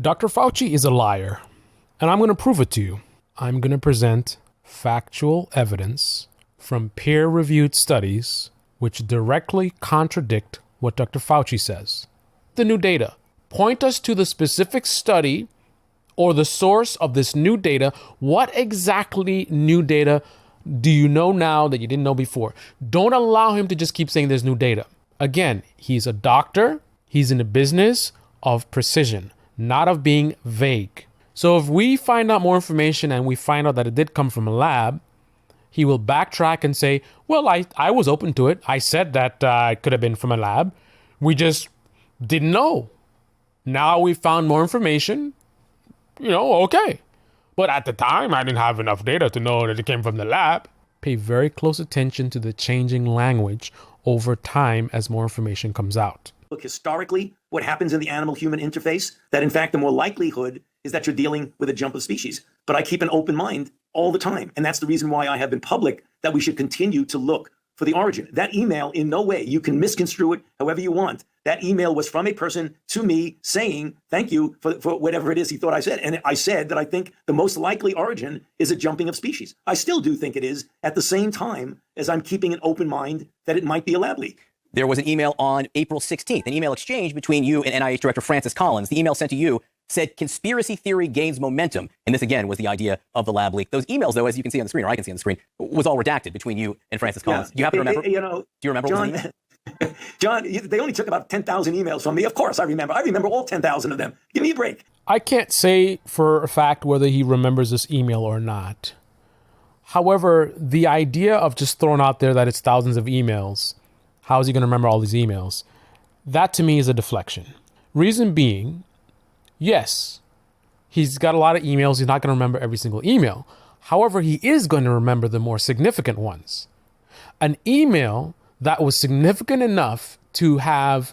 Dr. Fauci is a liar, and I'm going to prove it to you. I'm going to present factual evidence from peer-reviewed studies which directly contradict what Dr. Fauci says. The new data. Point us to the specific study or the source of this new data. What exactly new data do you know now that you didn't know before? Don't allow him to just keep saying there's new data. Again, he's a doctor. He's in the business of precision, not of being vague. So if we find out more information and we find out that it did come from a lab, he will backtrack and say, well, I was open to it. I said that it could have been from a lab. We just didn't know. Now we found more information, okay. But at the time, I didn't have enough data to know that it came from the lab. Pay very close attention to the changing language over time as more information comes out. Look, historically, what happens in the animal-human interface, that in fact, the more likelihood is that you're dealing with a jump of species. But I keep an open mind all the time. And that's the reason why I have been public that we should continue to look for the origin. That email, in no way, you can misconstrue it however you want. That email was from a person to me saying, thank you for whatever it is he thought I said. And I said that I think the most likely origin is a jumping of species. I still do think it is, at the same time as I'm keeping an open mind that it might be a lab leak. There was an email on April 16th, an email exchange between you and NIH Director Francis Collins. The email sent to you said conspiracy theory gains momentum. And this, again, was the idea of the lab leak. Those emails, though, as you can see on the screen, or I can see on the screen, was all redacted between you and Francis Collins. Do you happen to remember? Do you remember John, what was the email? John, they only took about 10,000 emails from me. Of course, I remember. I remember all 10,000 of them. Give me a break. I can't say for a fact whether he remembers this email or not. However, the idea of just throwing out there that it's thousands of emails, how is he going to remember all these emails? That to me is a deflection. Reason being, yes, he's got a lot of emails. He's not going to remember every single email. However, he is going to remember the more significant ones. An email that was significant enough to have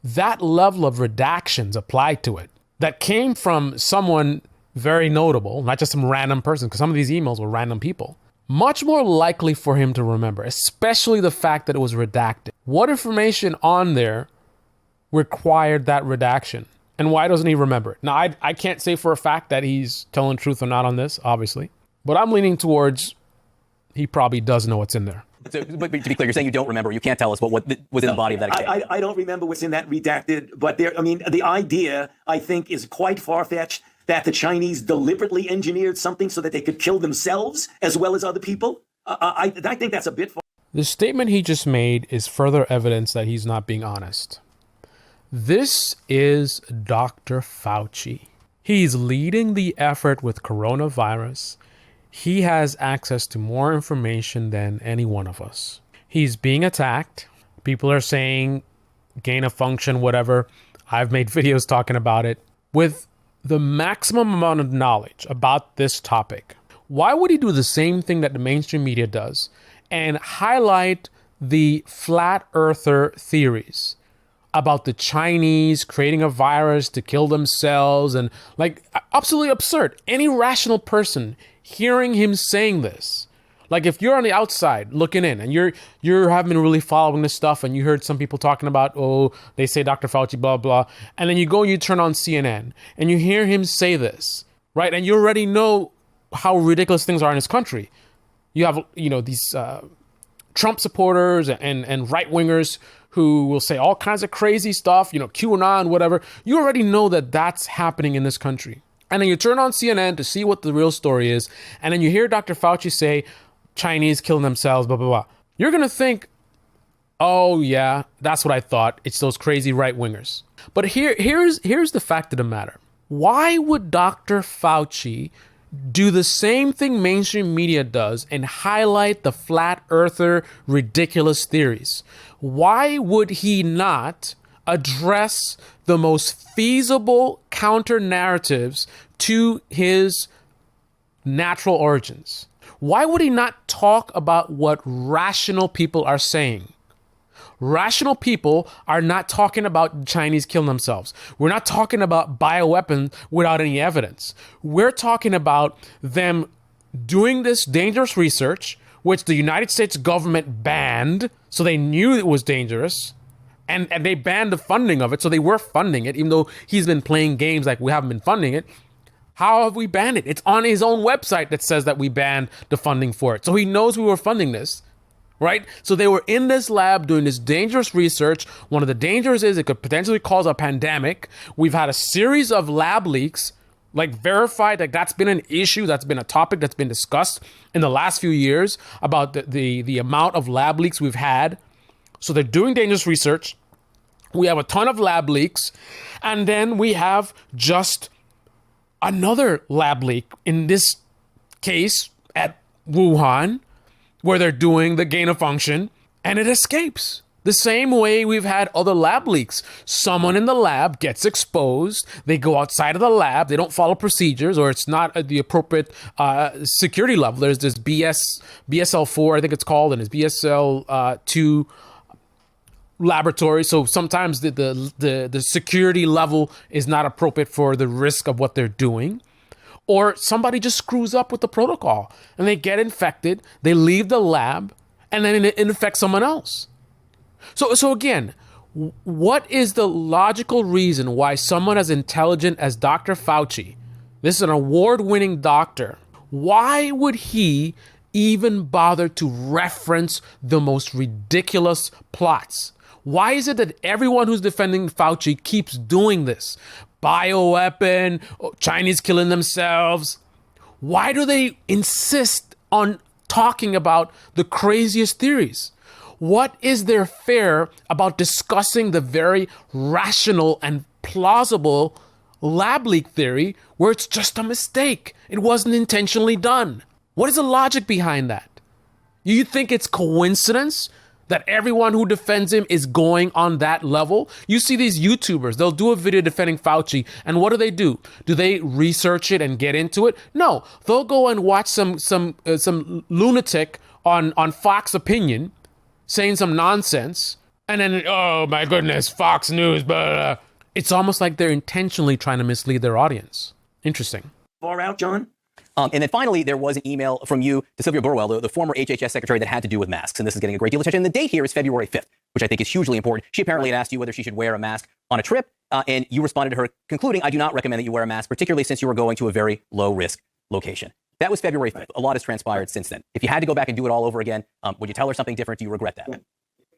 that level of redactions applied to it, that came from someone very notable, not just some random person, because some of these emails were random people, much more likely for him to remember, especially the fact that it was redacted. What information on there required that redaction? And why doesn't he remember it? Now, I can't say for a fact that he's telling truth or not on this, obviously, but I'm leaning towards he probably does know what's in there. So, but to be clear, you're saying you don't remember. You can't tell us what was in the body of that exchange. I don't remember what's in that redacted, but the idea, I think, is quite far-fetched that the Chinese deliberately engineered something so that they could kill themselves as well as other people. I think that's a bit far. The statement he just made is further evidence that he's not being honest. This is Dr. Fauci. He's leading the effort with coronavirus. He has access to more information than any one of us. He's being attacked. People are saying gain of function, whatever. I've made videos talking about it. With the maximum amount of knowledge about this topic, why would he do the same thing that the mainstream media does and highlight the flat earther theories about the Chinese creating a virus to kill themselves, and like absolutely absurd? Any rational person hearing him saying this, like if you're on the outside looking in and you haven't been really following this stuff and you heard some people talking about, oh, they say Dr. Fauci, blah, blah, and then you go and you turn on CNN and you hear him say this, right? And you already know how ridiculous things are in this country. You have, these Trump supporters and right-wingers who will say all kinds of crazy stuff, QAnon, whatever. You already know that that's happening in this country. And then you turn on CNN to see what the real story is. And then you hear Dr. Fauci say, Chinese killing themselves, blah, blah, blah. You're going to think, oh, yeah, that's what I thought. It's those crazy right-wingers. But here's the fact of the matter. Why would Dr. Fauci do the same thing mainstream media does and highlight the flat earther ridiculous theories? Why would he not address the most feasible counter narratives to his natural origins? Why would he not talk about what rational people are saying? Rational people are not talking about Chinese killing themselves. We're not talking about bioweapons without any evidence. We're talking about them doing this dangerous research, which the United States government banned, so they knew it was dangerous, And they banned the funding of it. So they were funding it, even though he's been playing games like we haven't been funding it. How have we banned it? It's on his own website that says that we banned the funding for it. So he knows we were funding this, right? So they were in this lab doing this dangerous research. One of the dangers is it could potentially cause a pandemic. We've had a series of lab leaks, like verified, like that's been an issue, that's been a topic that's been discussed in the last few years about the amount of lab leaks we've had. So they're doing dangerous research. We have a ton of lab leaks. And then we have just another lab leak, in this case at Wuhan, where they're doing the gain of function, and it escapes. The same way we've had other lab leaks. Someone in the lab gets exposed. They go outside of the lab. They don't follow procedures, or it's not at the appropriate security level. There's this BSL-4, I think it's called, and it's BSL-2 laboratory. So sometimes the security level is not appropriate for the risk of what they're doing. Or somebody just screws up with the protocol and they get infected. They leave the lab and then it infects someone else. So again, what is the logical reason why someone as intelligent as Dr. Fauci, this is an award-winning doctor, why would he even bother to reference the most ridiculous plots? Why is it that everyone who's defending Fauci keeps doing this? Bioweapon, Chinese killing themselves. Why do they insist on talking about the craziest theories? What is there fair about discussing the very rational and plausible lab leak theory where it's just a mistake? It wasn't intentionally done. What is the logic behind that? You think it's coincidence that everyone who defends him is going on that level? You see these YouTubers, they'll do a video defending Fauci, and what do? Do they research it and get into it? No, they'll go and watch some lunatic on Fox Opinion saying some nonsense, and then, oh my goodness, Fox News, blah, blah. It's almost like they're intentionally trying to mislead their audience. Interesting. Far out, John? And then finally, there was an email from you to Sylvia Burwell, the former HHS secretary, that had to do with masks. And this is getting a great deal of attention. And the date here is February 5th, which I think is hugely important. She apparently had asked you whether she should wear a mask on a trip. And you responded to her concluding, I do not recommend that you wear a mask, particularly since you are going to a very low risk location. That was February 5th. A lot has transpired since then. If you had to go back and do it all over again, would you tell her something different? Do you regret that?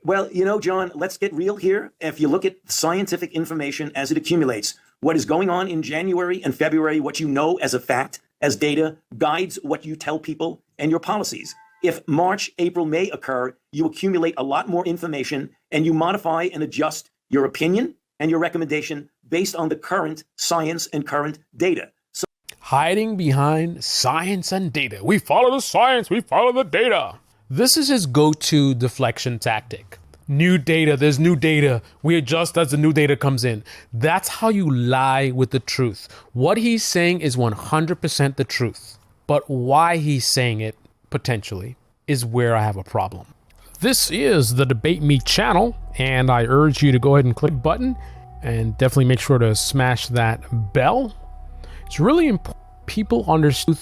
Well, John, let's get real here. If you look at scientific information as it accumulates, what is going on in January and February, what you know as a fact, as data, guides what you tell people and your policies. If March, April, May occur, you accumulate a lot more information and you modify and adjust your opinion and your recommendation based on the current science and current data. So, hiding behind science and data. We follow the science, we follow the data. This is his go-to deflection tactic. New data, there's new data. We adjust as the new data comes in. That's how you lie with the truth. What he's saying is 100% the truth. But why he's saying it, potentially, is where I have a problem. This is the Debate Me channel, and I urge you to go ahead and click the button and definitely make sure to smash that bell. It's really important people understand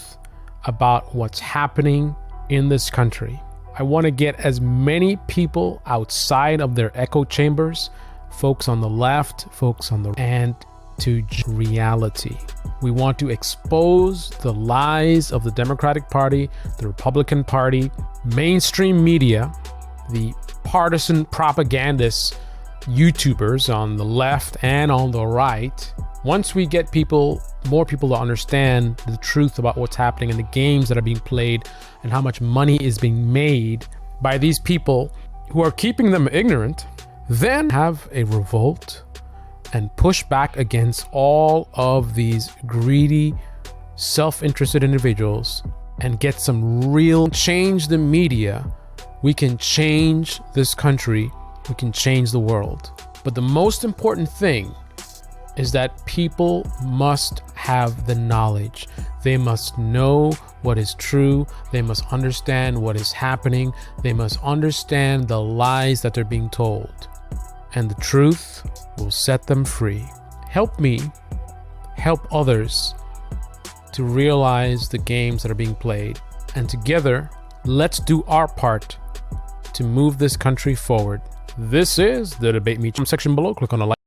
about what's happening in this country. I want to get as many people outside of their echo chambers, folks on the left, folks on the and to reality. We want to expose the lies of the Democratic Party, the Republican Party, mainstream media, the partisan propagandists, YouTubers on the left and on the right. Once we get more people to understand the truth about what's happening and the games that are being played and how much money is being made by these people who are keeping them ignorant, then have a revolt and push back against all of these greedy, self-interested individuals and get some real change the media. We can change this country. We can change the world. But the most important thing is that people must have the knowledge. They must know what is true. They must understand what is happening. They must understand the lies that they're being told. And the truth will set them free. Help me help others to realize the games that are being played. And together, let's do our part to move this country forward. This is the Debate Me section below. Click on the like.